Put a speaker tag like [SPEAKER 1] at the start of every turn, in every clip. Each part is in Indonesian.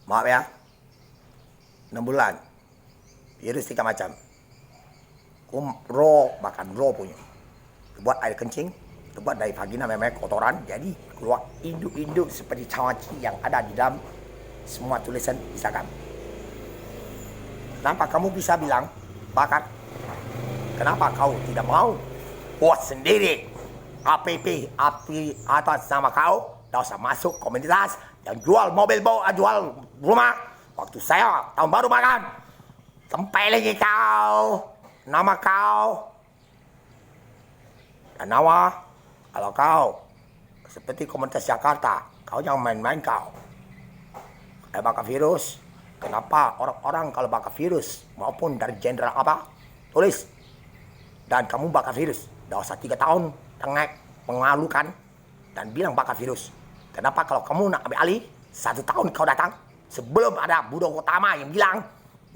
[SPEAKER 1] Maaf ya, 6 bulan, virus 3 macam. Makan raw punya. Buat air kencing, buat dari vagina memang kotoran, jadi keluar induk-induk seperti cawaci yang ada di dalam semua tulisan Instagram. Kenapa kamu bisa bilang, bakar? Kenapa kau tidak mau buat sendiri api atas nama kau? Tak usah masuk komunitas yang jual mobil bawa, jual rumah. Waktu saya tahun baru makan, sampai lagi kau, nama kau, dan nama. Kalau kau seperti komunitas Jakarta, kau jangan main-main kau. Bakar virus. Kenapa orang-orang kalau bakar virus maupun dari jenderal apa, tulis. Dan kamu bakar virus, dah usah 3 tahun, tengek, mengalukan, dan bilang bakar virus. Kenapa kalau kamu nak ambil alih, 1 tahun kau datang, sebelum ada Budo Utama yang bilang,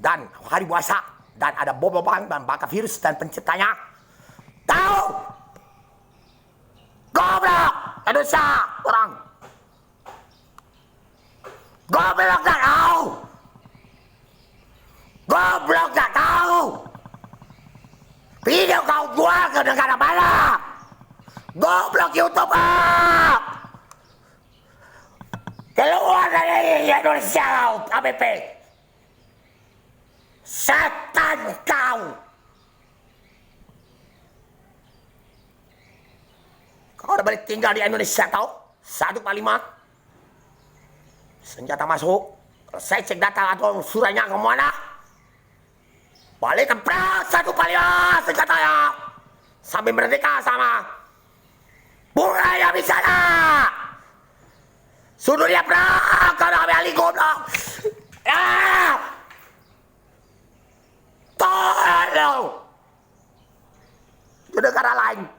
[SPEAKER 1] dan hari puasa, dan ada Bobobang dan bakar virus dan penciptanya. Tahu? Goblok! Indonesia, orang. Goblok gak tahu? Goblok gak tahu? Video kau jual ke negara mana? Goblok YouTuber! Keluar dari Indonesia kau, ABP! Setan kau! Kau udah balik tinggal di Indonesia tau? 145 senjata masuk. Kalau saya cek data atau suratnya ke mana? Balik ke perang 145 senjatanya. Sampai merdeka sama Buraya di sana. Suruh dia perang karena ambil alih goblok. Tolong. Itu negara lain.